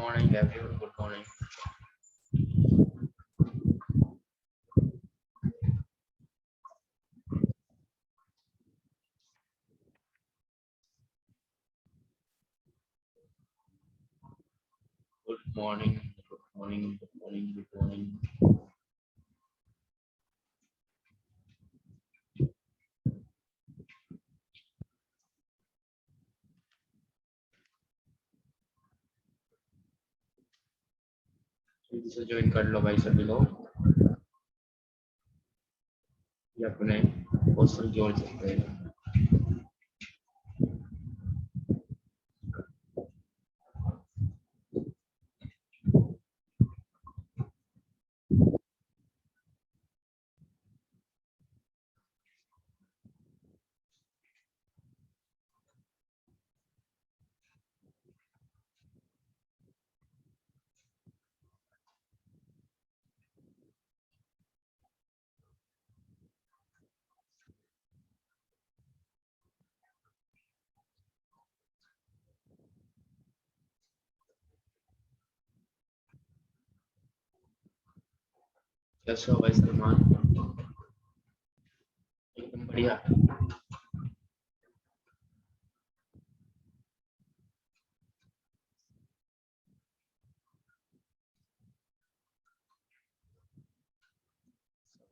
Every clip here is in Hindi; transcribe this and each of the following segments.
morning everyone, good morning. Good morning, good morning, good morning, good morning. जल्दी से ज्वाइन कर लो भाई सभी लोग, ये अपने क्वेश्चन जोड़ सकते हैं। कैसे हो भाई सलमान? एकदम बढ़िया।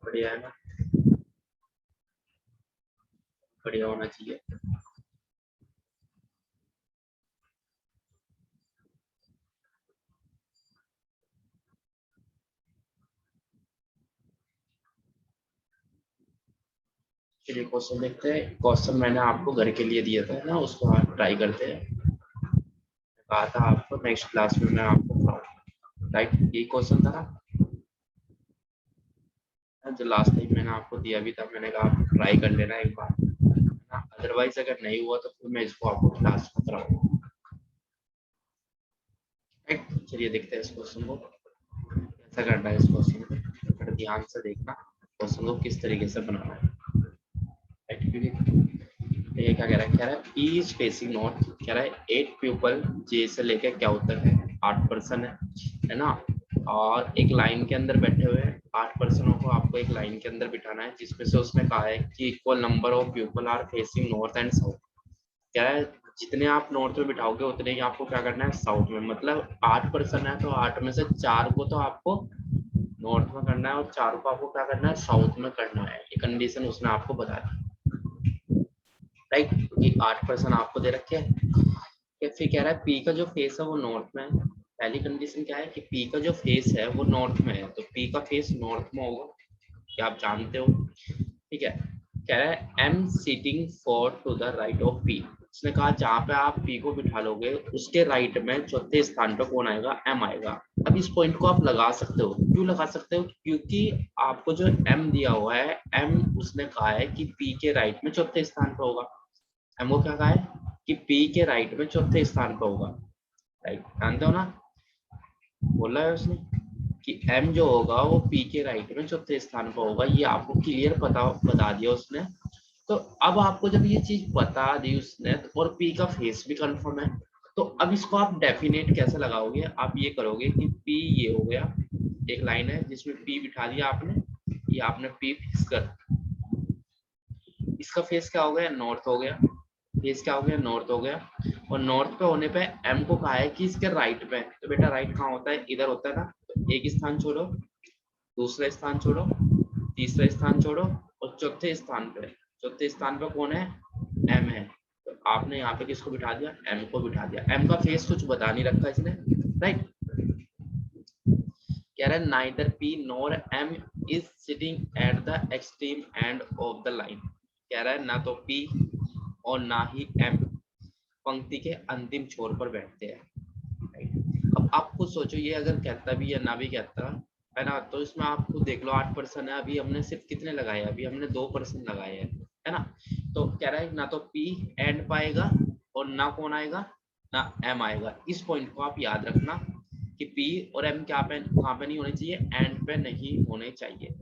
बढ़िया है ना, बढ़िया होना चाहिए। चलिए क्वेश्चन देखते हैं। क्वेश्चन मैंने आपको घर के लिए दिया था ना, उसको आप ट्राई करते हैं। कहा था आपको नेक्स्ट क्लास में मैं आपको पढ़ाऊंगा, राइट? यही क्वेश्चन था जो लास्ट टाइम मैंने आपको दिया भी था। मैंने कहा आप ट्राई कर लेना एक बार, अदरवाइज अगर नहीं हुआ तो फिर मैं इसको आपको क्लास में कराऊंगा। राइट, चलिए देखते हैं इस क्वेश्चन को कैसा करना है। इस क्वेश्चन को थोड़ा ध्यान से देखना, क्वेश्चन को किस तरीके से बनाना है। राइट, क्योंकि ये क्या कह रहा है, कह रहा है ई इज फेसिंग नॉर्थ। कह रहा है 8 पीपल जे से लेके क्या होता है 8 पर्सन है ना, और एक लाइन के अंदर बैठे हुए हैं। 8 पर्सनों को आपको एक लाइन के अंदर बिठाना है, जिसमें से उसने कहा है कि equal number of people are facing north and south. क्या है, जितने आप नॉर्थ में बिठाओगे उतने ही आपको क्या करना है साउथ में। मतलब 8 पर्सन है तो 8 में से 4 को तो आपको नॉर्थ में करना है और 4 को आपको क्या करना है साउथ में करना है। ये कंडीशन उसने आपको बता दी, राइट? क्योंकि 8 पर्सन आपको दे रखे हैं। फिर कह रहा है पी का जो फेस है वो नॉर्थ में है। पहली कंडीशन क्या है कि पी का जो फेस है वो नॉर्थ में है, तो पी का फेस नॉर्थ में होगा, क्या आप जानते हो? ठीक है। कह रहा है M sitting four to the right of P. उसने कहा जहां पे आप पी को बिठा लोगे उसके राइट में चौथे स्थान पे कौन आएगा, एम आएगा। अब इस पॉइंट को आप लगा सकते हो। क्यों लगा सकते हो? क्योंकि आपको जो एम दिया हुआ है, एम उसने कहा है कि पी के राइट में चौथे स्थान पे होगा। एम को क्या कहा है कि पी के राइट में चौथे स्थान पे होगा, राइट? जानते हो ना, बोला है उसने कि एम जो होगा वो पी के राइट में चौथे स्थान पर होगा। ये आपको क्लियर बता दिया उसने। तो अब आपको जब ये चीज बता दी उसने और पी का फेस भी कंफर्म है, तो अब इसको आप डेफिनेट कैसे लगाओगे? आप ये करोगे कि पी ये हो गया, एक लाइन है जिसमें पी बिठा दिया आपने, ये आपने पी फिक्स कर, इसका फेस क्या हो गया, नॉर्थ हो गया। फेस क्या हो गया, नॉर्थ हो गया। और नॉर्थ पे होने पे एम को कहा है कि इसके राइट पे, तो बेटा राइट कहाँ होता है, इधर होता है ना। तो एक स्थान छोड़ो, दूसरा स्थान छोड़ो, तीसरा स्थान छोड़ो और चौथे स्थान पे कौन है, एम है। तो आपने यहाँ पे किसको बिठा दिया, एम को बिठा दिया। एम का फेस कुछ बता नहीं रखा इसने, राइट? कह रहा है neither P nor M is sitting at the extreme end of the line. कह रहा है ना तो पी और ना ही एम पंक्ति के अंतिम छोर पर बैठते हैं, राइट? अब आप खुद सोचो, ये अगर कहता भी या ना भी कहता है ना, तो इसमें आप खुद देख लो 8 पर्सन है, अभी हमने सिर्फ कितने लगाए, अभी हमने 2 पर्सन लगाए हैं, है ना? तो कह रहा है ना तो पी एंड पाएगा और ना कौन आएगा, ना एम आएगा। इस पॉइंट को आप याद रखना कि पी और एम क्या पे कहाँ पे नहीं होने चाहिए, एंड पे नहीं होने चाहिए,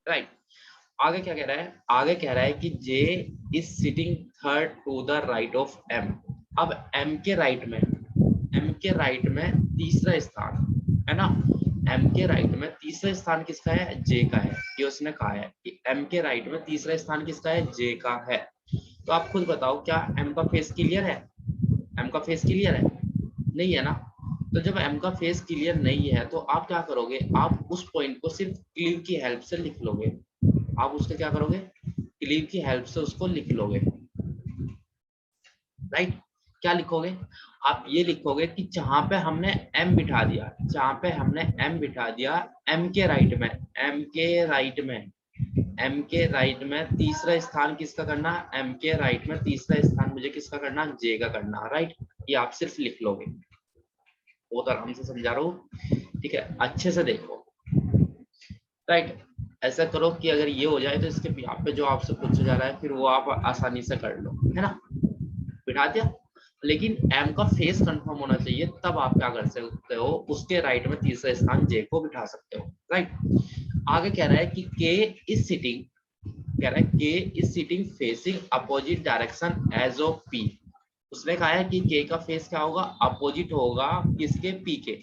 राइट? आगे क्या कह रहा है, आगे कह रहा है कि J is sitting third to the right of M. अब एम के राइट में तीसरा स्थान है ना, m के राइट में तीसरा स्थान किसका है, j का है। ये उसने कहा है कि m के राइट में तीसरा स्थान किसका है, j का है। तो आप खुद बताओ क्या m का फेस क्लियर है, m का फेस क्लियर है, नहीं है ना। तो जब m का फेस क्लियर नहीं है तो आप क्या करोगे, आप उस पॉइंट को सिर्फ क्लीव की हेल्प से लिख लोगे। आप उसके क्या करोगे, क्लीव की हेल्प से उसको लिख लोगे, राइट। क्या लिखोगे, आप ये लिखोगे कि जहां पे हमने m बिठा दिया, जहां पे हमने m बिठा दिया, m के राइट में, m के राइट में, m के राइट में तीसरा स्थान किसका करना, m के राइट में तीसरा स्थान मुझे किसका करना, j का करना, राइट। ये आप सिर्फ लिख लोगे, बहुत आराम से समझा रहा हूँ, ठीक है, अच्छे से देखो, राइट। ऐसा करो कि अगर ये हो जाए तो इसके यहाँ पे जो आपसे पूछा जा रहा है फिर वो आप आसानी से कर लो, है ना। बिठा दिया, लेकिन m का फेस कंफर्म होना चाहिए, तब आप क्या कर सकते हो, उसके राइट में तीसरा स्थान j को बिठा सकते हो, राइट। आगे कह रहा है कि k इज सिटिंग, कह रहा है k is sitting facing opposite direction as of p। उसने कहा है कि k का फेस क्या होगा, अपोजिट होगा किसके, p के।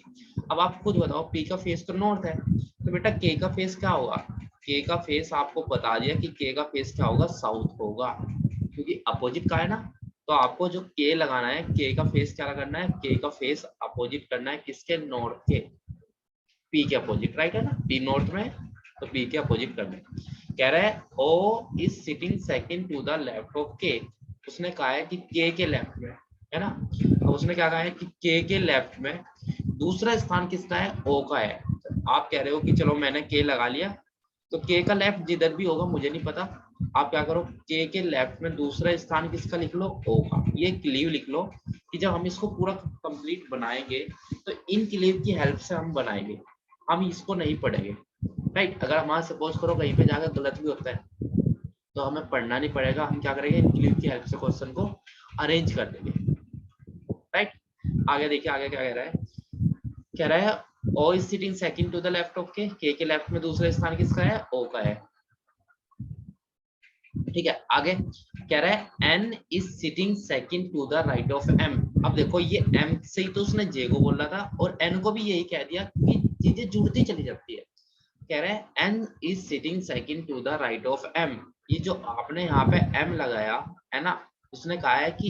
अब आप खुद बताओ, p का फेस तो नॉर्थ है, तो बेटा k का फेस क्या होगा, k का फेस आपको बता दिया कि k का फेस क्या होगा, साउथ होगा, क्योंकि अपोजिट का है ना। तो आपको जो k लगाना है, k का फेस क्या करना है, k का फेस अपोजिट करना है किसके, नॉर्थ के, p के अपोजिट, राइट है ना, p नॉर्थ में तो p के अपोजिट करना है। कह रहा है o is sitting second to the left of k। उसने कहा है कि k के लेफ्ट में, है ना। अब उसने क्या कहा है कि k के लेफ्ट में दूसरा स्थान किसका है, o का है। आप कह रहे हो कि चलो मैंने k लगा लिया, तो k का लेफ्ट जिधर भी होगा मुझे नहीं पता, आप क्या करो, k के लेफ्ट में दूसरा स्थान किसका लिख लो, o का। ये क्लीव लिख लो कि जब हम इसको पूरा कंप्लीट बनाएंगे तो इन क्लीव की हेल्प से हम बनाएंगे, हम इसको नहीं पढ़ेंगे, राइट। अगर हमारा सपोज करो कहीं पे जाकर गलत भी होता है तो हमें पढ़ना नहीं पड़ेगा, हम क्या करेंगे, इन क्लीव की हेल्प से क्वेश्चन को अरेंज कर देंगे, राइट। आगे देखिए, आगे क्या कह रहा है, कह रहा है O is sitting second to the left of K, K के लेफ्ट में दूसरा स्थान किसका है, O का है, ठीक है। आगे कह रहा है N is sitting second to the right of M। अब देखो ये M से ही तो उसने J को बोला था और N को भी यही कह दिया कि चीजें जुड़ती चली जाती है। कह रहा है N is sitting second to the right of M। ये जो आपने यहाँ पे M लगाया है ना, उसने कहा है कि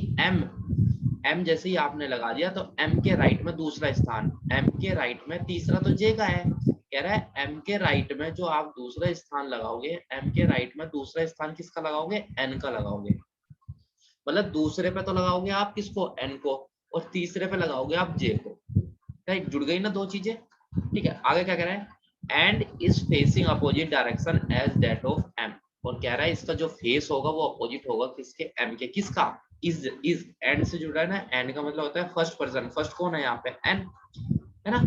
M जैसे ही आपने लगा दिया तो M के राइट में दूसरा स्थान, M के राइट में तीसरा तो J का है। कह रहा है M के राइट में जो आप दूसरा स्थान लगाओगे, M के राइट में दूसरा स्थान किसका लगाओगे, N का लगाओगे। मतलब दूसरे पे तो लगाओगे आप किसको, N को, और तीसरे पे लगाओगे आप J को, राइट। जुड़ गई ना दो चीजें, ठीक है। आगे क्या कह रहा है, and is facing opposite direction as that of M। और कह रहा है इसका जो फेस होगा वो अपोजिट होगा किसके, M के। किसका, इज एंड से जुड़ा है ना, एंड का मतलब होता है फर्स्ट पर्सन, फर्स्ट कौन है यहाँ पे, N है ना।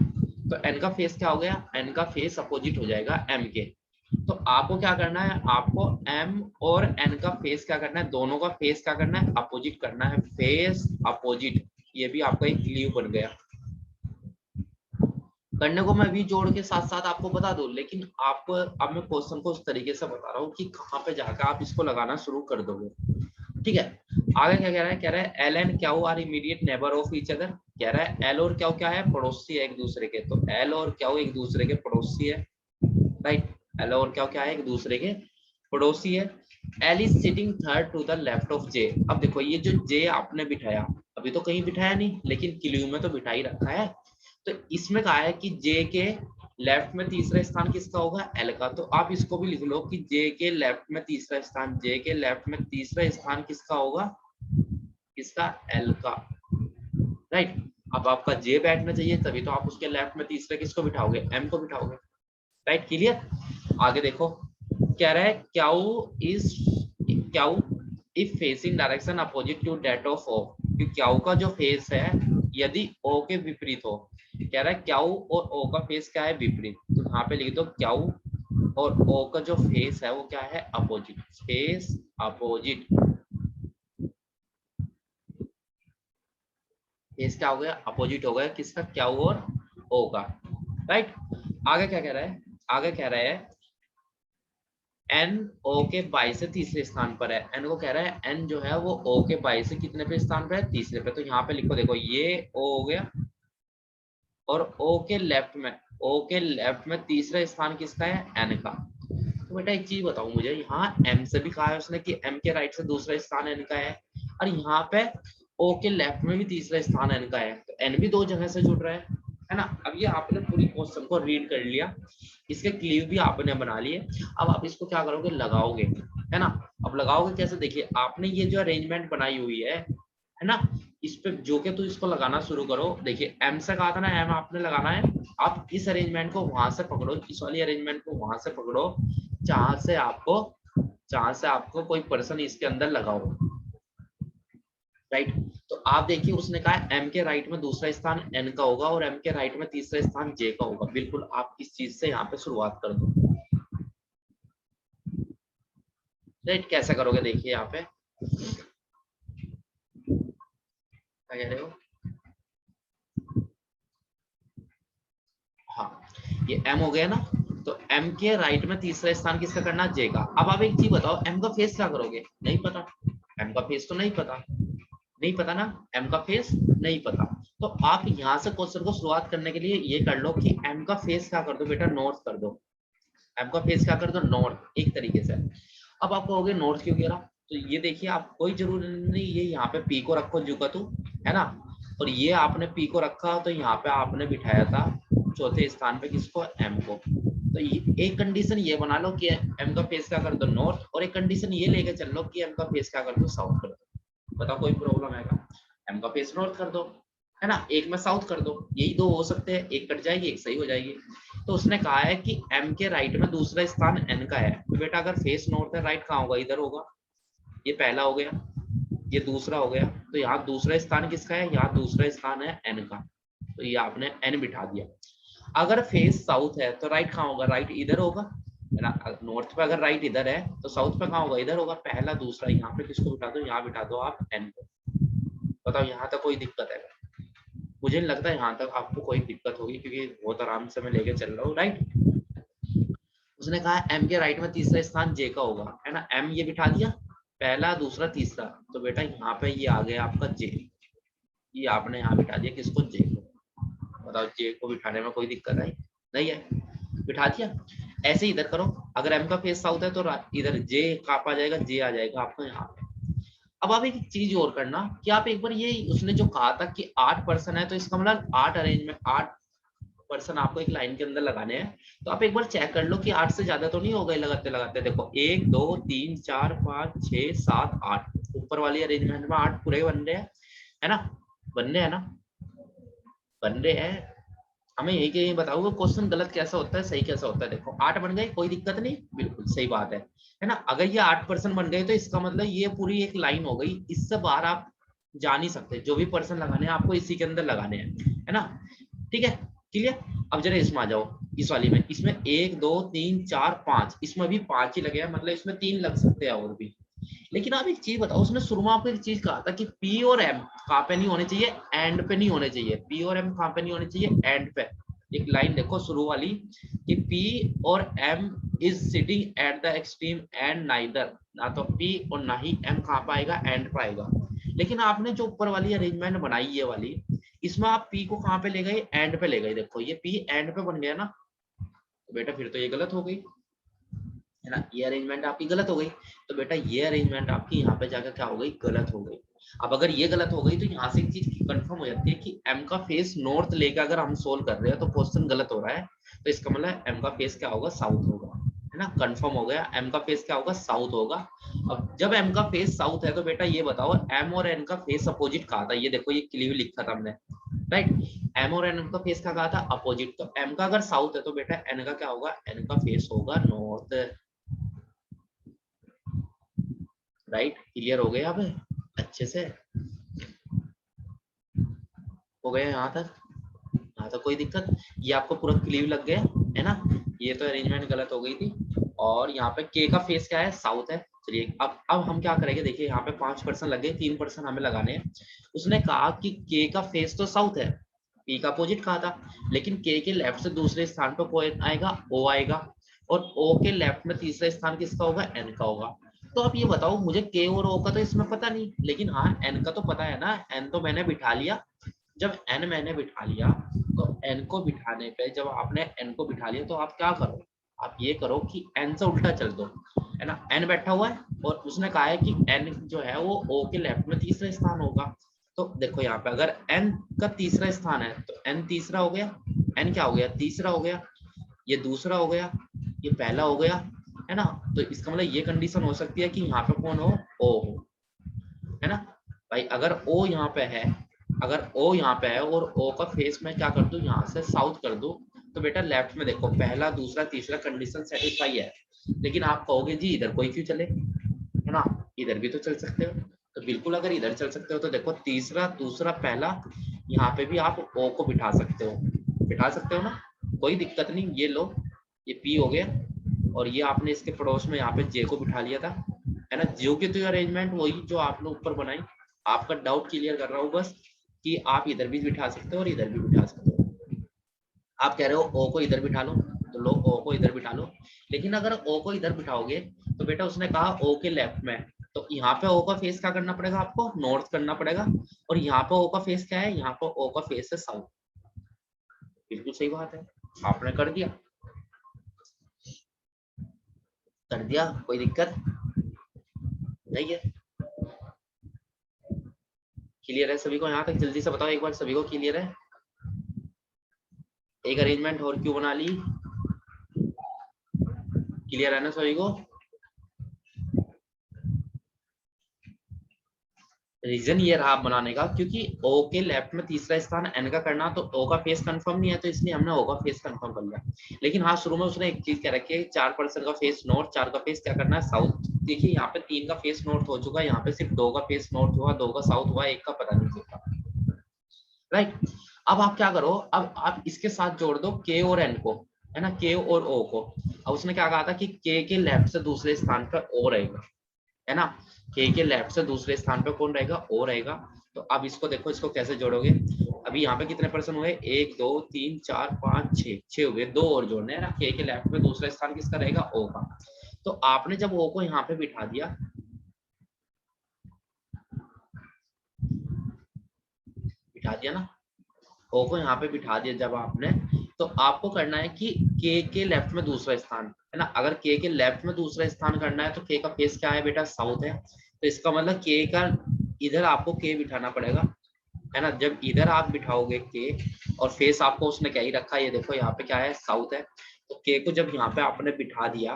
तो N का फेस क्या हो गया, N का फेस अपोजिट हो जाएगा M के। तो आपको क्या करना है, आपको M और N का फेस क्या करना है, दोनों का फेस क्या करना है, अपोजिट करना है, फेस अपोजिट। ये भी आपका एक क्लीव बन गया। करने को मैं भी जोड़ के साथ साथ आपको बता दूं, लेकिन आप अब मैं क्वेश्चन को उस तरीके से बता रहा हूँ कि कहाँ पे जाकर आप इसको लगाना शुरू कर दोगे, ठीक है। आगे क्या कह रहा है, कह रहा है L and Q are immediate neighbour of each other. कह रहा है एल और क्याऊ क्या है, पड़ोसी है एक दूसरे के। तो एल और क्याऊ एक दूसरे के पड़ोसी है, राइट। एल और क्याऊ क्या है, एक दूसरे के पड़ोसी है। L is sitting third to the left of J. अब देखो ये जो जे आपने बिठाया, अभी तो कहीं बिठाया नहीं लेकिन क्लीव में तो बिठा ही रखा है। तो इसमें कहा है कि जे के लेफ्ट में तीसरा स्थान किसका होगा, एल का। तो आप इसको भी लिख लो कि जे के लेफ्ट में तीसरा स्थान, जे के लेफ्ट में तीसरा स्थान किसका होगा, किसका, एल का, राइट। अब आपका जे बैठना चाहिए, तभी तो आप उसके लेफ्ट में तीसरे किसको बिठाओगे, एम को बिठाओगे, राइट। क्लियर। आगे देखो, कह रहा है Q is facing direction opposite to that of O. Q का जो फेस है यदि ओ के विपरीत हो, कह रहा है क्याऊ और ओ का फेस क्या है, विपरीत। तो यहाँ पे लिख दो क्याऊ और ओ का जो फेस है वो क्या है, अपोजिट, फेस अपोजिट। फेस क्या हो गया, अपोजिट हो गया किसका, क्याऊ और ओ का, राइट। आगे क्या कह रहा है, आगे कह रहा है एन ओ के बाई से तीसरे स्थान पर है। एन को कह रहा है एन जो है वो ओ के बाई से कितने पे स्थान पे है, तीसरे पे। तो यहाँ पे लिखो, देखो ये ओ हो गया और ओ के लेफ्ट में तीसरा स्थान किसका है, एन का। तो बेटा एक चीज बताओ मुझे, यहाँ एम से भी कहा है उसने कि एम के राइट से दूसरा स्थान एन का है, और यहाँ पे ओ के लेफ्ट में भी तीसरा स्थान एन का है, तो एन भी दो जगह से जुड़ रहा है ना। अब ये आपने पूरी क्वेश्चन को रीड कर लिया, इसके क्लिव भी आपने बना लिए। अब आप इसको क्या करोगे, लगाओगे, है ना। अब लगाओगे कैसे, देखिए आपने ये जो अरेंजमेंट बनाई हुई है ना, इस पे जो के तो इसको लगाना शुरू करो। देखिए एम से कहा था ना, एम आपने लगाना है। आप इस अरेंजमेंट को वहां से पकड़ो, इस वाली अरेंजमेंट को वहां से पकड़ो जहां से आपको कोई पर्सन इसके अंदर लगाओ, राइट। तो आप देखिए उसने कहा एम के राइट में दूसरा स्थान एन का होगा और एम के राइट में तीसरा स्थान जे का होगा। बिल्कुल आप इस चीज से यहाँ पे शुरुआत कर दो, राइट। कैसे करोगे, देखिए यहाँ पे क्या कह रहे हो, हाँ ये एम हो गया ना, तो एम के राइट में तीसरा स्थान किसका करना, जे का। अब आप एक चीज बताओ, एम का फेस क्या करोगे, नहीं पता, एम का फेस तो नहीं पता, नहीं पता ना, एम का फेस नहीं पता। तो आप यहाँ से क्वेश्चन को शुरुआत करने के लिए ये कर लो कि एम का फेस क्या कर दो बेटा, नॉर्थ कर दो। एम का फेस क्या कर दो, नॉर्थ, एक तरीके से। अब आप कहोगे नॉर्थ क्यों गिरा, तो ये देखिए आप कोई जरूरी नहीं, ये यहाँ पे पी को रखो जुका तू, है ना, और ये आपने पी को रखा तो यहाँ पे आपने बिठाया था चौथे स्थान पे किसको, एम को। तो एक कंडीशन ये बना लो कि एम का फेस क्या कर दो, नॉर्थ, और एक कंडीशन ये लेके चल लो कि एम का फेस क्या कर दो, साउथ कर दो। बताओ कोई प्रॉब्लम है क्या, एम का फेस नॉर्थ कर दो, है ना, एक में साउथ कर दो, यही दो हो सकते हैं, एक कट जाएगी एक सही हो जाएगी। तो उसने कहा है कि एम के राइट में दूसरा स्थान एन का है, तो बेटा अगर फेस नॉर्थ है, राइट कहाँ होगा, इधर होगा, ये पहला हो गया, ये दूसरा हो गया। तो यहाँ दूसरा स्थान किसका है, यहाँ दूसरा स्थान है एन का, तो ये आपने एन बिठा दिया। अगर फेस साउथ है तो राइट कहाँ होगा, राइट इधर होगा, है ना। नॉर्थ पे अगर राइट इधर है तो साउथ पे कहाँ होगा, इधर होगा, पहला दूसरा। यहाँ पे किसको बिठा दो, यहाँ बिठा दो आप एन को। बताओ यहाँ तक कोई दिक्कत है, मुझे नहीं लगता यहाँ तक आपको कोई दिक्कत होगी, क्योंकि बहुत आराम से मैं लेके चल रहा हूँ, राइट। उसने कहा एम के राइट में तीसरा स्थान जे का होगा, है ना, एम ये बिठा दिया, पहला दूसरा तीसरा, तो बेटा यहाँ पे ये आ गया आपका जे, ये आपने यहाँ बिठा दिया किसको, जे को। बताओ जे को बिठाने में कोई दिक्कत आई, नहीं है, बिठा दिया। ऐसे ही इधर करो, अगर एम का फेस साउथ है तो इधर जे कहाँ आ जाएगा, जे आ जाएगा आपको यहाँ पे। अब आप एक चीज और करना कि आप एक बार ये, उसने जो कहा था कि 8 पर्सन है, तो इसका मतलब 8 अरेंजमेंट, 8 पर्सन आपको एक लाइन के अंदर लगाने हैं। तो आप एक बार चेक कर लो कि 8 से ज्यादा तो नहीं हो गए लगाते लगाते। देखो 1 2 3 4 5 6 7 8, ऊपर वाली अरेंजमेंट में 8 पूरे बन रहे हैं, है ना, बन रहे हैं ना, बन रहे हैं। हमें यही कि बताओगे क्वेश्चन गलत कैसा होता है, सही कैसा होता है। देखो 8 बन गए, कोई दिक्कत नहीं, बिल्कुल सही बात है ना। अगर ये 8 पर्सन बन गए तो इसका मतलब ये पूरी एक लाइन हो गई, इससे बाहर आप जा नहीं सकते। जो भी पर्सन लगाने हैं आपको इसी के अंदर लगाने हैं, है ना, ठीक है, क्लियर। अब जरा इसमें आ जाओ, इस वाली में, इसमें 1 2 3 4 5, इसमें भी 5 ही लगे हैं, मतलब इसमें 3 लग सकते हैं और भी। लेकिन आप एक चीज बताओ, उसने शुरू में आपको एक चीज कहा था कि पी और एम कहाँ पे नहीं होने चाहिए, एंड पे नहीं होने चाहिए। पी और एम कहाँ पे नहीं होने चाहिए, एंड पे। एक लाइन देखो शुरू वाली कि पी और M is sitting at the extreme end neither, ना तो पी और ना ही एम कहाँ पाएगा, एंड पाएगा। लेकिन आपने जो ऊपर वाली अरेंजमेंट बनाई ये वाली, इसमें आप पी को कहाँ पे ले गए, एंड पे ले गए। देखो ये पी एंड पे बन गया ना, तो बेटा फिर तो ये गलत हो गई, है ना, ये अरेंजमेंट आपकी गलत हो गई। तो बेटा ये अरेंजमेंट आपकी यहाँ पे जाकर क्या हो गई, गलत हो गई। अब अगर ये गलत हो गई तो यहाँ से एक चीज कंफर्म हो जाती है कि एम का फेस नॉर्थ लेकर अगर हम सोल्व कर रहे हैं तो क्वेश्चन गलत हो रहा है। तो इसका मतलब एम का फेस क्या होगा, साउथ होगा, है ना, कंफर्म हो गया, एम का फेस क्या होगा, साउथ होगा। अब जब एम का फेस साउथ है तो बेटा ये बताओ एम और एन का फेस अपोजिट कहा था, ये देखो ये क्लियर लिखा था हमने, राइट। एम और एन का फेस क्या कहा था, अपोजिट। तो एम का अगर साउथ है तो बेटा एन का क्या होगा, एन का फेस होगा नॉर्थ, राइट। क्लियर हो गया अब अच्छे से, हो गया यहाँ तक, यहाँ तक कोई दिक्कत, ये आपको पूरा क्लियर लग गया, है ना। ये तो अरेंजमेंट गलत हो गई थी। और यहाँ पे के का फेस क्या है, साउथ है। चलिए अब हम क्या करेंगे, देखिए यहाँ पे 5 पर्सन लगे, 3 पर्सन हमें लगाने हैं। उसने कहा कि के का फेस तो साउथ है, पी का अपोजिट कहा था, लेकिन के लेफ्ट से दूसरे स्थान पर कौन आएगा, ओ आएगा, और ओ के लेफ्ट में तीसरा स्थान किसका होगा, एन का होगा। तो आप ये बताओ मुझे के और ओ का तो इसमें पता नहीं, लेकिन हाँ एन का तो पता है ना, एन तो मैंने बिठा लिया। जब एन मैंने बिठा लिया तो n को बिठाने पे जब आपने n को बिठा लिया तो आप क्या करो, आप ये करो कि n से उल्टा चल दो, है ना। n बैठा हुआ है और उसने कहा है कि n जो है वो o के लेफ्ट में तीसरा स्थान होगा। तो देखो यहाँ पे अगर n का तीसरा स्थान है तो n तीसरा हो गया, n क्या हो गया, तीसरा हो गया, ये दूसरा हो गया, ये पहला हो गया, है ना। तो इसका मतलब ये कंडीशन हो सकती है कि यहाँ पे कौन हो, o हो, है ना भाई। अगर o यहाँ पे है, अगर o यहाँ पे है और o का फेस में क्या कर दूं, यहाँ से साउथ कर दूं, तो बेटा लेफ्ट में देखो पहला दूसरा तीसरा कंडीशन सेटिस्फाई है। लेकिन आप कहोगे जी इधर कोई क्यों चले, है ना, इधर भी तो चल सकते हो। तो बिल्कुल अगर इधर चल सकते हो तो देखो तीसरा दूसरा पहला, यहाँ पे भी आप o को बिठा सकते हो, बिठा सकते हो ना, कोई दिक्कत नहीं। ये लो, ये p हो गया और ये आपने इसके पड़ोस में यहाँ पे j को बिठा लिया था, है ना। जो की तो अरेंजमेंट वही जो आपने ऊपर बनाई। आपका डाउट क्लियर कर रहा हूँ बस कि आप इधर भी बिठा सकते हो और इधर भी बिठा सकते हो। आप कह रहे हो ओ को इधर बिठा लो, तो लो ओ को इधर बिठा लो। लेकिन अगर ओ को इधर बिठाओगे तो बेटा उसने कहा ओ के लेफ्ट में, तो यहाँ पे ओ का फेस क्या करना पड़ेगा, आपको नॉर्थ करना पड़ेगा। और यहाँ पे ओ का फेस क्या है, यहाँ पे ओ का फेस है साउथ। बिल्कुल सही बात है, आपने कर दिया, कर दिया, कोई दिक्कत नहीं है। क्लियर है सभी को यहाँ तक, जल्दी से बताओ एक बार, सभी को क्लियर है। एक अरेंजमेंट और क्यों बना ली, क्लियर है ना सभी को। रीजन ये रहा बनाने का क्योंकि O के लेफ्ट में तीसरा स्थान N का करना, तो O का फेस कंफर्म नहीं है तो इसलिए हमने O का फेस कंफर्म कर लिया। लेकिन हाँ शुरू में उसने एक चीज कह रखी है, 4% का फेस नॉर्थ, 4 का फेस क्या करना है साउथ। देखिए यहाँ पे 3 का फेस नॉर्थ हो चुका है, यहाँ पे सिर्फ 2 का फेस नॉर्थ हुआ, 2 का साउथ हुआ, 1 का पता नहीं चलता, राइट। अब आप क्या करो, अब आप इसके साथ जोड़ दो K और N को, है ना, K और O को। अब उसने क्या कहा था कि K के लेफ्ट से दूसरे स्थान पर O रहेगा, है ना। K के लेफ्ट से दूसरे स्थान पे कौन रहेगा, O रहेगा। तो अब इसको देखो, इसको कैसे जोड़ोगे। अभी यहाँ पे कितने पर्सन हुए, 1 2 3 4 5 6 हुए, 2 और जोड़ने हैं ना। K के लेफ्ट में दूसरा स्थान किसका रहेगा, O का। तो आपने जब O को यहाँ पे बिठा दिया, बिठा दिया ना, O को यहाँ पे बिठा दिया जब आपने, तो आपको करना है कि K के लेफ्ट में दूसरा स्थान, है ना। अगर K के लेफ्ट में दूसरा स्थान करना है तो K का फेस क्या है बेटा, साउथ है। तो इसका मतलब K का इधर आपको K बिठाना पड़ेगा, है ना। जब इधर आप बिठाओगे K और फेस आपको उसने क्या ही रखा है, ये देखो यहाँ पे क्या है, साउथ है। तो K को जब यहाँ पे आपने बिठा दिया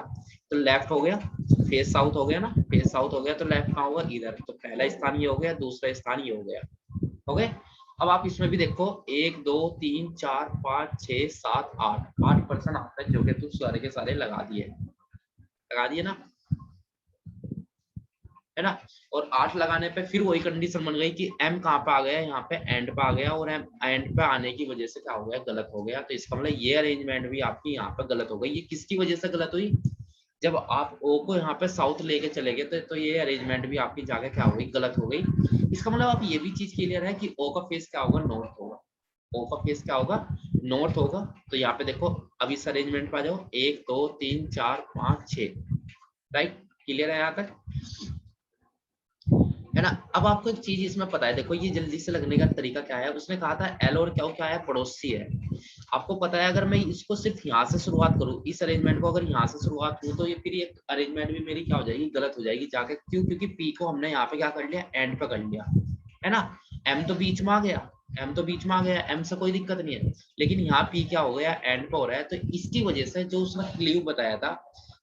तो लेफ्ट हो गया, फेस साउथ हो गया ना, फेस साउथ हो गया तो लेफ्ट कहाँ होगा, इधर। तो पहला स्थान ये हो गया, दूसरा स्थान ये हो गया, हो गए। अब आप इसमें भी देखो 1 2 3 4 5 6 7 8% आता है, जो कि तू सारे के सारे लगा दिए ना, है ना। और 8 लगाने पे फिर वही कंडीशन बन गई कि M कहाँ पे आ गया, यहाँ पे एंड पे आ गया, और M एंड पे आने की वजह से क्या हो गया, गलत हो गया। तो इसका मतलब ये अरेंजमेंट भी आपकी यहाँ पे गलत हो गई। ये किसकी वजह से गलत हुई, जब आप O को यहाँ पे साउथ लेके चले गए तो ये अरेंजमेंट भी आपकी जगह क्या हो गई, गलत हो गई। इसका मतलब आप ये भी चीज क्लियर है कि O का फेस क्या होगा, नॉर्थ होगा। O का फेस क्या होगा, नॉर्थ होगा। तो यहाँ पे देखो अब इस अरेंजमेंट पे आ जाओ, 1 2 3 4 5 6, राइट। क्लियर है यहाँ तक, है ना। अब आपको एक चीज इसमें पता है, देखो ये जल्दी से लगने का तरीका क्या है। उसने कहा था एल और क्या है, पड़ोसी है। आपको पता है अगर मैं इसको सिर्फ यहाँ से शुरुआत करूँ, इस अरेंजमेंट को अगर यहाँ से शुरुआत करूँ, तो ये फिर ये अरेंजमेंट भी मेरी क्या हो जाएगी, गलत हो जाएगी जाके। क्यों, क्योंकि पी को हमने यहाँ पे क्या कर लिया, एंड पे कर लिया, है ना। एम तो बीच में आ गया, एम तो बीच में आ गया, एम से कोई दिक्कत नहीं है। लेकिन यहाँ पी क्या हो गया, एंड पे हो रहा है। तो इसकी वजह से जो उसने क्ल्यू बताया था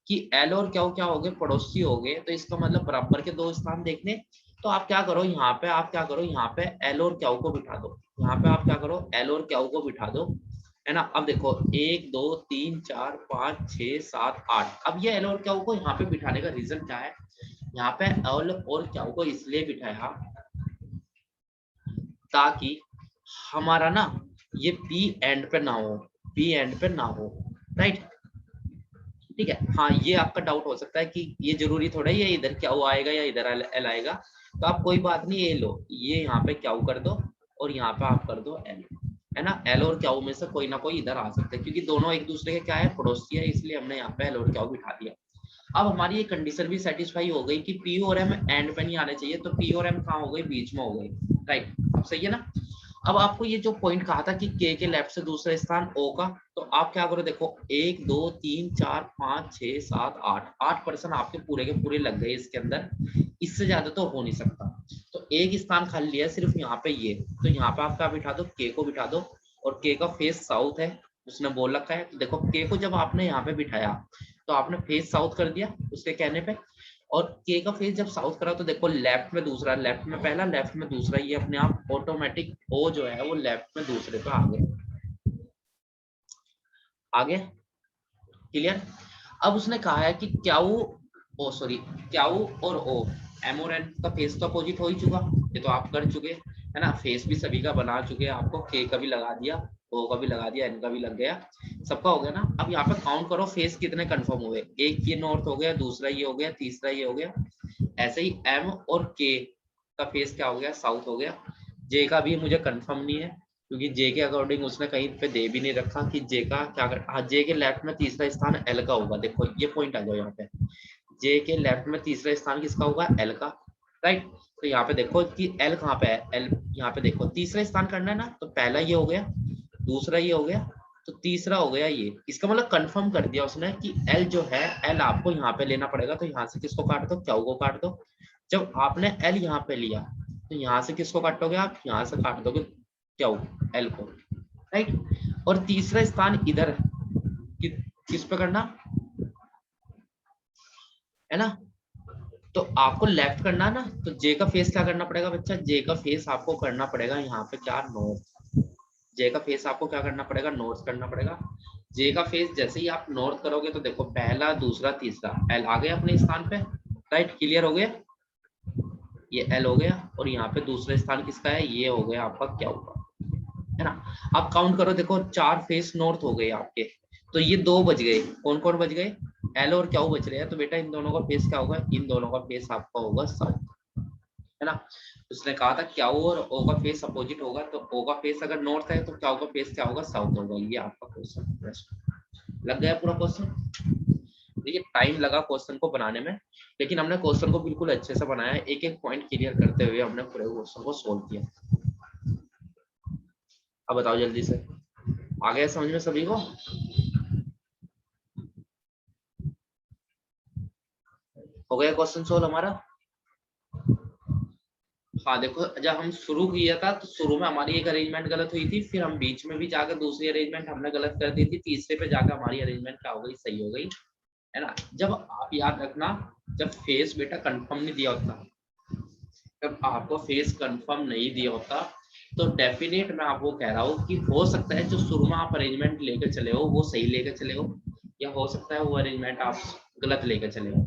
कि एल और क्या हो गए, पड़ोसी हो गए, तो इसका मतलब बराबर के 2 स्थान देखने। तो आप क्या करो, यहाँ पे आप क्या करो, यहाँ पे एल और क्यू को बिठा दो। यहाँ पे आप क्या करो, एल और क्यू को बिठा दो, है ना। अब देखो 1 2 3 4 5 6 7 8। अब ये एल और क्यू को यहाँ पे बिठाने का रीजन क्या है, यहाँ पे एल और क्यू को इसलिए बिठाया ताकि हमारा ना ये पी एंड पे ना हो, पी एंड पे ना हो, राइट। ठीक है, हाँ ये आपका डाउट हो सकता है कि ये जरूरी थोड़ा ही है इधर क्या आएगा या इधर एल आएगा। तो आप कोई बात नहीं, ये लो, ये यहाँ पे क्या कर दो और यहाँ पे आप कर दो एल, है ना। एल और क्या में से कोई ना कोई इधर आ सकता है, क्योंकि दोनों एक दूसरे के क्या है, पड़ोसी है, इसलिए हमने यहाँ पे एल और क्या बिठा दिया। अब हमारी ये कंडीशन भी सेटिस्फाई हो गई कि पी और एम एंड पे नहीं आने चाहिए, तो पी और एम कहाँ हो गई, बीच में हो गई, राइट। अब सही है ना। अब आपको ये जो पॉइंट कहा था कि के लेफ्ट से दूसरा स्थान ओ का, तो आप क्या करो, देखो 1 2 3 4 5 6 7 8% आपके पूरे के पूरे लग गए इसके अंदर, इससे ज्यादा तो हो नहीं सकता। तो एक स्थान खाली लिया सिर्फ यहाँ पे ये, तो यहाँ पे आप क्या बिठा दो, के को बिठा दो, और के का फेस साउथ है, उसने बोल रखा है। देखो के को जब आपने यहाँ पे बिठाया तो आपने फेस साउथ कर दिया उसके कहने पे, और के का फेस जब साउथ करा तो देखो लेफ्ट में दूसरा, लेफ्ट में पहला, लेफ्ट में दूसरा, ये अपने आप ऑटोमेटिक ओ जो है वो लेफ्ट में दूसरे पे आ गया। आगे क्लियर। अब उसने कहा है कि क्याऊ, ओ सॉरी, क्याऊ और ओ, एम और एन का फेस तो अपोजिट हो ही चुका, ये तो आप कर चुके है ना, फेस भी सभी का बना चुके हैं, आपको के का भी लगा दिया, ओ का भी लगा दिया, एन का भी लग गया, सबका हो गया ना। अब यहाँ पे काउंट करो फेस कितने कंफर्म हुए, एक ये नॉर्थ हो गया, दूसरा ये हो गया, तीसरा ये हो गया। ऐसे ही एम और के का फेस क्या हो गया, साउथ हो गया। जे का भी मुझे कंफर्म नहीं है, क्योंकि जे के अकॉर्डिंग उसने कहीं पे दे भी नहीं रखा कि जे का क्या कर, हाँ जे के लेफ्ट में तीसरा स्थान एल का होगा। देखो ये पॉइंट आ जाओ यहाँ पे, जे के लेफ्ट में तीसरा स्थान किसका होगा, एल का, राइट। तो यहाँ पे देखो कि एल कहाँ पे है, एल यहाँ पे देखो तीसरा स्थान करना है ना, तो पहला ये हो गया, दूसरा ये हो गया, तो तीसरा हो गया ये। इसका मतलब कंफर्म कर दिया उसने कि एल जो है, एल आपको यहाँ पे लेना पड़ेगा, तो यहाँ से किसको काट दो, क्यू को काट दो। जब आपने एल यहाँ पे लिया तो यहाँ से किसको काटोगे आप, यहाँ से काट दोगे क्यू, एल को, राइट। और तीसरा स्थान इधर कि, किस पे करना है ना, तो आपको लेफ्ट करना है ना, तो जे का फेस क्या करना पड़ेगा बच्चा, जे का फेस आपको करना पड़ेगा यहाँ पे क्या, नॉर्थ। जे का फेस आपको क्या करना पड़ेगा, नॉर्थ करना पड़ेगा। जे का फेस जैसे ही आप नॉर्थ करोगे तो देखो पहला दूसरा तीसरा एल आ गया अपने स्थान पे, राइट, क्लियर हो गया, ये एल हो गया, और यहाँ पे दूसरा स्थान किसका है, ये हो गया आपका क्या होगा, है ना। अब काउंट करो, देखो 4 फेस नॉर्थ हो गए आपके, तो ये 2 बच गए, कौन कौन बच गए, एल और क्यू बच रहे हैं, तो बेटा इन दोनों का फेस क्या होगा, इन दोनों का फेस आपका होगा साउथ, है ना। उसने कहा था क्यू और ओ का फेस अपोजिट होगा, तो ओ का फेस अगर नॉर्थ है तो क्यू का फेस क्या होगा, साउथ होगा। ये आपका क्वेश्चन लग गया पूरा क्वेश्चन। देखिए टाइम लगा क्वेश्चन को बनाने में, लेकिन हमने क्वेश्चन को बिल्कुल अच्छे से बनाया, एक एक पॉइंट क्लियर करते हुए हमने पूरे क्वेश्चन को सोल्व किया। अब बताओ जल्दी से, आ गया समझ में सभी को, हो गया क्वेश्चन सोल्व हमारा। हाँ देखो जब हम शुरू किया था तो शुरू में हमारी एक अरेंजमेंट गलत हुई थी, फिर हम बीच में भी जाकर दूसरी अरेंजमेंट हमने गलत कर दी थी, तीसरे पे जाकर हमारी अरेंजमेंट क्या हो गई, सही हो गई, है ना। जब आप याद रखना, जब फेस बेटा कंफर्म नहीं दिया होता, जब आपको फेस कंफर्म नहीं दिया होता, तो डेफिनेट मैं आपको कह रहा हूँ कि हो सकता है जो शुरू में आप अरेंजमेंट लेकर चले हो वो सही लेकर चले हो, या हो सकता है वो अरेंजमेंट आप गलत लेकर चले हो,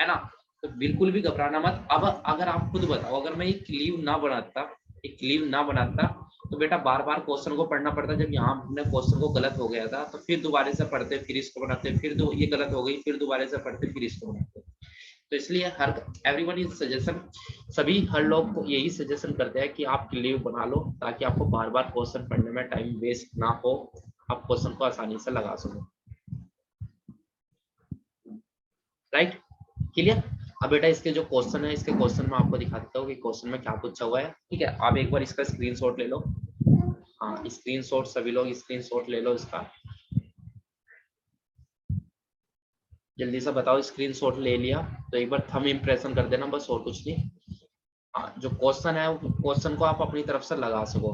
है ना। तो बिल्कुल भी घबराना मत। अब अगर आप खुद बताओ, अगर मैं एक लीव ना बनाता, एक लीव ना बनाता, तो बेटा बार बार क्वेश्चन को पढ़ना पड़ता, जब यहाँ हमने क्वेश्चन को गलत हो गया था तो फिर दोबारा से पढ़ते, फिर इसको बनाते, फिर ये गलत हो गई, फिर दोबारा से पढ़ते, फिर इसको बनाते। तो इसलिए हर एवरीवन इज सजेशन, सभी हर लोग को यही सजेशन करते हैं कि आप लीव बना लो, ताकि आपको बार बार क्वेश्चन पढ़ने में टाइम वेस्ट ना हो, आप क्वेश्चन को आसानी से लगा सको, राइट, क्लियर। अब बेटा इसके जो क्वेश्चन है, इसके क्वेश्चन में आपको दिखा देता हूँ कि क्वेश्चन में क्या पूछा हुआ है, ठीक है। आप एक बार इसका स्क्रीनशॉट ले लो, हाँ स्क्रीनशॉट सभी लोग स्क्रीनशॉट ले लो इसका, जल्दी से बताओ स्क्रीनशॉट ले लिया तो एक बार थंब इम्प्रेशन कर देना, बस और कुछ नहीं। हाँ जो क्वेश्चन है क्वेश्चन को आप अपनी तरफ से लगा सको,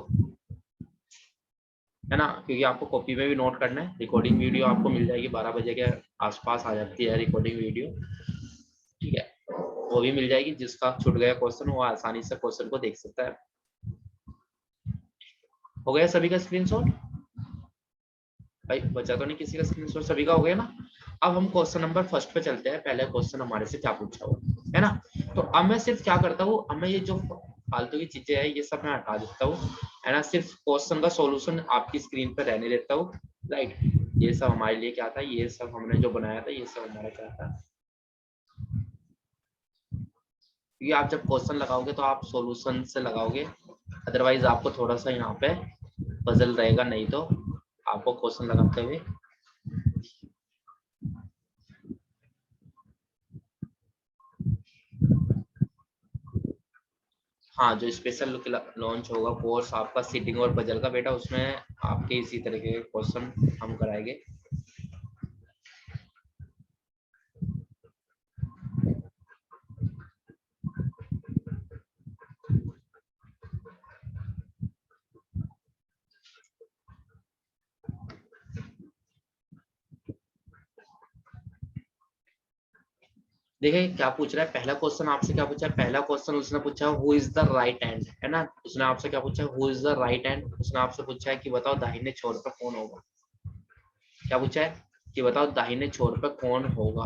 है ना, क्योंकि आपको कॉपी में भी नोट करना है। रिकॉर्डिंग वीडियो आपको मिल जाएगी 12 बजे के आसपास आ जाती है रिकॉर्डिंग वीडियो, ठीक है, वो भी मिल जाएगी। जिसका छूट गया क्वेश्चन वो आसानी से क्वेश्चन को देख सकता है। हो गया सभी का स्क्रीनशॉट, भाई बचा तो नहीं किसी का स्क्रीनशॉट, सभी का हो गया ना। अब हम क्वेश्चन नंबर फर्स्ट पे चलते हैं, पहले क्वेश्चन हमारे से क्या पूछा हुआ है ना। तो अब मैं सिर्फ क्या करता हूँ, अब मैं ये जो फालतू की चीजें है ये सब मैं हटा देता हूँ, है ना, सिर्फ क्वेश्चन का सॉल्यूशन आपकी स्क्रीन पर रहने देता हूँ, राइट। ये सब हमारे लिए क्या था, ये सब हमने जो बनाया था ये सब हमारा क्या था, क्योंकि आप जब क्वेश्चन लगाओगे तो आप सॉल्यूशन से लगाओगे, अदरवाइज आपको थोड़ा सा यहाँ पे पजल रहेगा, नहीं तो आपको क्वेश्चन लगाते हुए हाँ, जो स्पेशल लॉन्च होगा कोर्स आपका सीटिंग और पजल का बेटा, उसमें आपके इसी तरह के क्वेश्चन हम कराएंगे। देखिए क्या पूछ रहा है, पहला क्वेश्चन आपसे क्या पूछा है, पहला क्वेश्चन उसने पूछा who is the right hand, है ना। उसने आपसे क्या पूछा है, who is the right hand. उसने आपसे पूछा है कि बताओ दाहिने छोर पर कौन होगा। क्या पूछा है कि बताओ दाहिने छोर पर कौन होगा।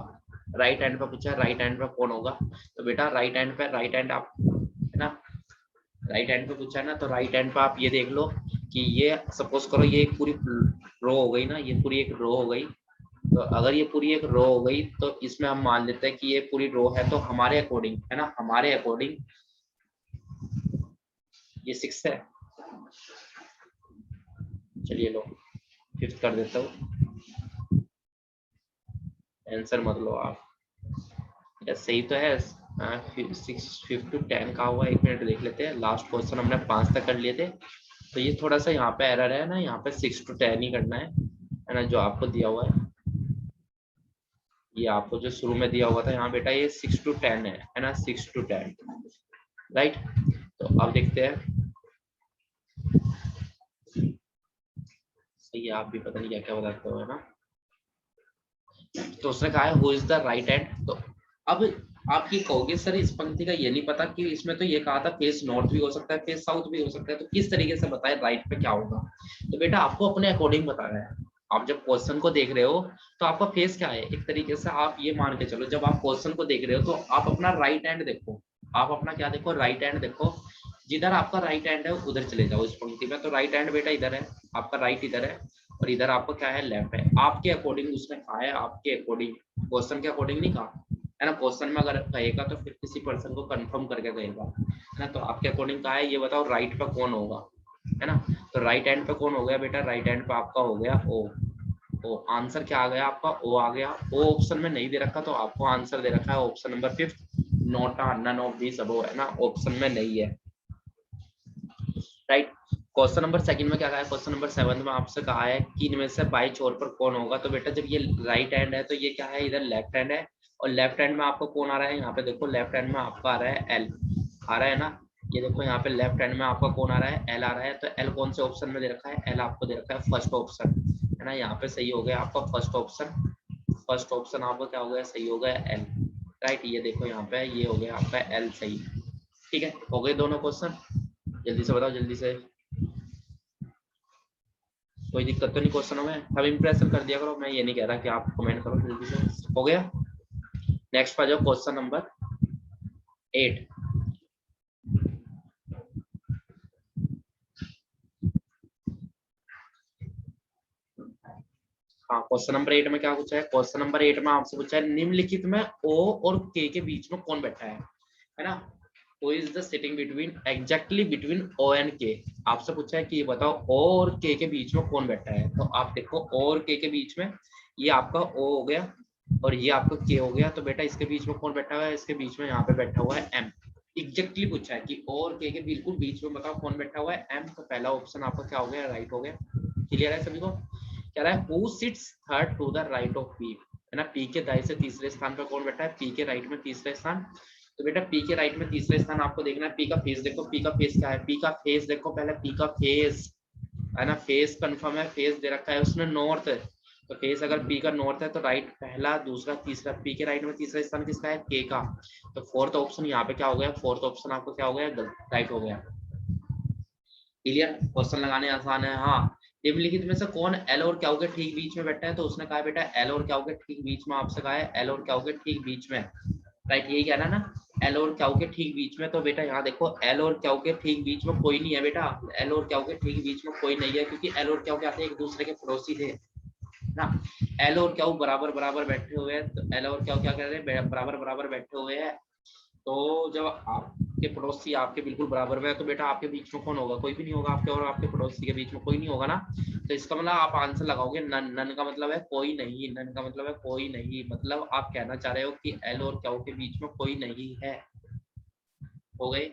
राइट हैंड पे पूछा है, राइट हैंड पे कौन होगा। तो बेटा राइट हैंड पे, राइट हैंड आप, है ना, राइट हैंड पे पूछा है ना, तो राइट हैंड पे आप ये देख लो कि ये सपोज करो ये एक पूरी रो हो गई ना, ये पूरी एक रो हो गई। तो अगर ये पूरी एक रो हो गई तो इसमें हम मान लेते हैं कि ये पूरी रो है, तो हमारे अकॉर्डिंग, है ना, हमारे अकॉर्डिंग ये 6 है। चलिए लो 5th कर देता हूँ, आंसर मत लो आप। यस सही तो है। 6 to 10 का हुआ, 1 मिनट देख लेते हैं। लास्ट क्वेश्चन हमने 5 तक कर लिए थे, तो ये थोड़ा सा यहाँ पे एरर है ना, यहाँ पे 6 to 10 ही करना है ना, जो आपको दिया हुआ है। ये आपको जो शुरू में दिया हुआ था यहाँ बेटा, ये 6 to 10 है ना, 6 to 10, राइट। तो अब देखते हैं, सही है, आप भी पता नहीं क्या क्या बताते हो, है ना। तो उसने कहा है who is the right hand. तो अब आप ये कहोगे सर इस पंक्ति का ये नहीं पता कि इसमें तो ये कहा था फेस नॉर्थ भी हो सकता है, फेस साउथ भी हो सकता है, तो किस तरीके से बताए राइट पे क्या होगा। तो बेटा आपको अपने अकॉर्डिंग बता रहा है। आप जब क्वेश्चन को देख रहे हो तो आपका फेस क्या है, एक तरीके से आप ये मान के चलो, जब आप क्वेश्चन को देख रहे हो तो आप अपना राइट हैंड देखो। आप अपना क्या देखो, राइट हैंड देखो। जिधर आपका राइट हैंड है उधर चले जाओ इस पंक्ति में। तो राइट हैंड बेटा इधर है, आपका राइट इधर है, और इधर आपको क्या है, लेफ्ट है। आपके अकॉर्डिंग उसने कहा है, आपके अकॉर्डिंग, क्वेश्चन के अकॉर्डिंग नहीं कहा, है ना। क्वेश्चन में अगर कहेगा तो फिर किसी पर्सन को कंफर्म करके कहेगा, है ना। तो आपके अकॉर्डिंग कहा है, ये बताओ राइट पे कौन होगा, है ना। तो राइट हैंड पे कौन हो गया बेटा, राइट हैंड पे आपका हो गया ओ। ओ आंसर क्या आ गया आपका, ओ आ गया। ओ ऑप्शन में नहीं दे रखा, तो आपको आंसर दे रखा है option number 5, not none of this above, है ना, ऑप्शन में नहीं है, राइट। क्वेश्चन नंबर 2 में क्या कहा है, क्वेश्चन नंबर 7 में आपसे कहा है कि इनमें से बाई छोर पर कौन होगा। तो बेटा जब ये राइट हैंड है तो ये क्या है, इधर लेफ्ट हैंड है, और लेफ्ट हैंड में आपको कौन आ रहा है, यहाँ पे देखो लेफ्ट हैंड में आपका आ रहा है एल, आ रहा है ना। ये देखो यहाँ पे लेफ्ट हैंड में आपका कौन आ रहा है, एल आ रहा है। तो एल कौन से ऑप्शन में दे रखा है, एल आपको दे रखा है फर्स्ट ऑप्शन, है ना। यहाँ पे सही हो गया आपका फर्स्ट ऑप्शन, फर्स्ट ऑप्शन आपका क्या हो गया, सही हो गया एल, राइट। ये देखो यहाँ पे ये हो गया आपका एल सही, ठीक है। हो गए दोनों क्वेश्चन, जल्दी से बताओ जल्दी से, कोई दिक्कत तो नहीं क्वेश्चनों में। अब इंप्रेशन कर दिया करो, मैं ये नहीं कह रहा कि आप कमेंट करो, जल्दी से हो गया। नेक्स्ट पर जाओ, क्वेश्चन नंबर 8। हाँ क्वेश्चन नंबर 8 में क्या पूछा है, क्वेश्चन नंबर 8 में आपसे पूछा है निम्नलिखित में ओ और के के बीच में कौन बैठा है ना। Who is the sitting between exactly between O and K। आपसे पूछा है कि ये बताओ O और K के बीच में कौन बैठा है। तो आप देखो O और K के बीच में ये आपका O हो गया और ये आपका K हो गया। तो बेटा इसके बीच में कौन बैठा हुआ है, इसके बीच में यहाँ पे बैठा हुआ है M। एग्जैक्टली पूछा है कि O और K के बिल्कुल बीच में बताओ कौन बैठा हुआ है, M। तो पहला ऑप्शन आपका क्या हो गया, राइट हो गया। क्लियर है सभी को। कह रहा है who sits third to the right of P, है ना। P के दाएं से तीसरे स्थान पर कौन बैठा है, P के राइट में तीसरे स्थान। तो बेटा पी के राइट में तीसरे स्थान आपको देखना है, पी का फेस देखो, पी का फेस क्या है, पी का फेस देखो पहले, पी का फेस, है ना। फेस कंफर्म है, फेस दे रखा है उसने नॉर्थ। तो फेस अगर पी का नॉर्थ है तो राइट पहला दूसरा तीसरा, पी के राइट में तीसरा स्थान किसका है, के का। तो फोर्थ ऑप्शन यहाँ पे क्या हो गया, फोर्थ ऑप्शन आपको क्या हो गया, राइट हो गया। क्लियर, क्वेश्चन लगाने आसान है। हाँ निम्नलिखित में से कौन एल और क्यू के ठीक बीच में बैठा है। तो उसने कहा बेटा एल और क्यू के ठीक बीच में, आपसे कहा है एल और क्यू के ठीक बीच में, राइट यही कहना ना, एल और क्यू के ठीक बीच में। तो बेटा यहाँ देखो एल और क्यू के ठीक बीच में कोई नहीं है बेटा, एल और क्यू के ठीक बीच में कोई नहीं है, क्योंकि एल और क्यू क्या थे, एक दूसरे के पड़ोसी थे ना। एल और क्यू बराबर बराबर बैठे हुए हैं, तो एल और क्यू क्या कर रहे हैं, बराबर बराबर बैठे हुए हैं। तो जब आपके पड़ोसी आपके बिल्कुल बराबर में है तो बेटा आपके बीच में कौन होगा, कोई भी नहीं होगा, आपके और आपके पड़ोसी के बीच में कोई नहीं होगा ना। तो इसका मतलब आप आंसर लगाओगे नन, नन का मतलब है कोई नहीं, नन का मतलब है कोई नहीं, मतलब आप कहना चाह रहे हो कि एल और क्यू के बीच में कोई नहीं है। हो गए,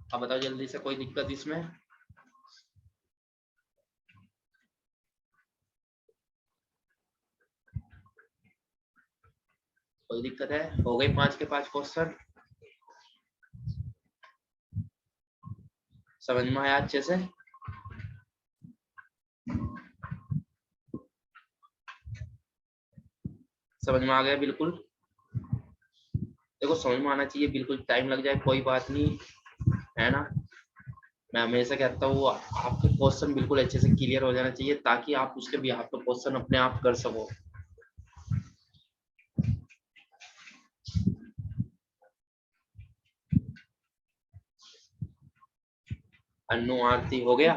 अब बताओ जल्दी से, कोई दिक्कत इसमें? कोई दिक्कत है? हो गई 5 के 5 क्वेश्चन? समझ में आया अच्छे से? समझ में आ गया बिल्कुल? देखो समझ में आना चाहिए, बिल्कुल टाइम लग जाए कोई बात नहीं, है ना। मैं हमेशा कहता हूँ आपके क्वेश्चन बिल्कुल अच्छे से क्लियर हो जाना चाहिए, ताकि आप उसके भी आप क्वेश्चन अपने आप कर सको। अनु आरती हो गया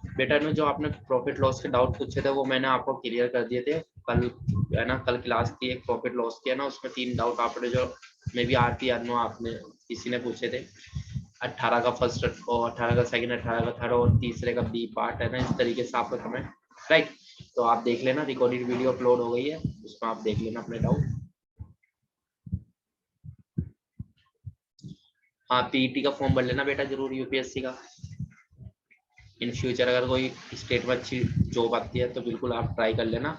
बेटा। अनु, जो आपने प्रॉफिट लॉस के डाउट पूछे थे वो मैंने आपको क्लियर कर दिए थे कल, है ना। कल क्लास की एक प्रॉफिट लॉस की है ना, उसमें 3 डाउट आपने जो मे बी आरती अनु आपने किसी ने पूछे थे। 18 का फर्स्ट और 18 का सेकंड, 18 का थर्ड और तीसरे का बी पार्ट, है ना। इस तरीके से आपका कमेंट, राइट। तो आप देख लेना, रिकॉर्डेड वीडियो अपलोड हो गई है, उसमें आप देख लेना अपने डाउट। हाँ, पीईटी का फॉर्म भर लेना बेटा जरूर, यूपीएससी का। इन फ्यूचर अगर कोई स्टेट में अच्छी जॉब आती है तो बिल्कुल आप ट्राई कर लेना।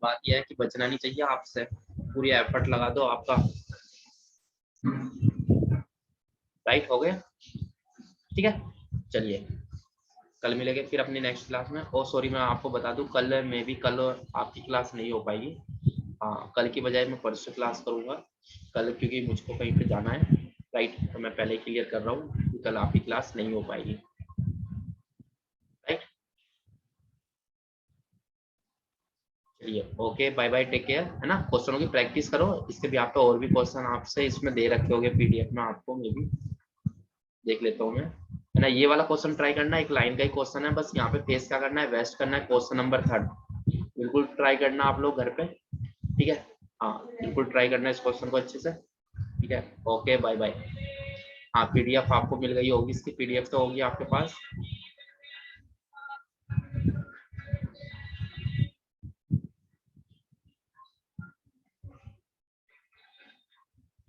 बात यह है कि बचना नहीं चाहिए आपसे, पूरी एफर्ट लगा दो आपका। राइट, हो गया? ठीक है, चलिए कल मिलेंगे फिर अपनी नेक्स्ट क्लास में। और सॉरी, मैं आपको बता दूं, कल में भी कल आपकी क्लास नहीं हो पाएगी। हाँ, कल की बजाय मैं परसों क्लास करूंगा कल, क्योंकि मुझको कहीं पे जाना है। राइट, तो मैं पहले क्लियर कर रहा हूँ कि कल आपकी क्लास नहीं हो पाएगी। राइट, चलिए okay, bye bye, take care, है ना। क्वेश्चनों की प्रैक्टिस करो, इसके भी आप पे और भी क्वेश्चन आपसे इसमें दे रखे होंगे पीडीएफ में, आपको मे भी देख लेता हूँ मैं, है ना। ये वाला क्वेश्चन ट्राई करना, एक लाइन का ही क्वेश्चन है बस। यहाँ पे फेस क्या करना है, वेस्ट करना है, क्वेश्चन नंबर 3 बिल्कुल ट्राई करना आप लोग घर पे, ठीक है। हाँ, बिल्कुल ट्राई करना इस क्वेश्चन को अच्छे से, ठीक है। Okay, bye bye. हाँ, पीडीएफ आपको मिल गई होगी, इसकी पीडीएफ तो होगी आपके पास।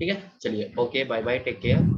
ठीक है, चलिए okay, bye bye, take care.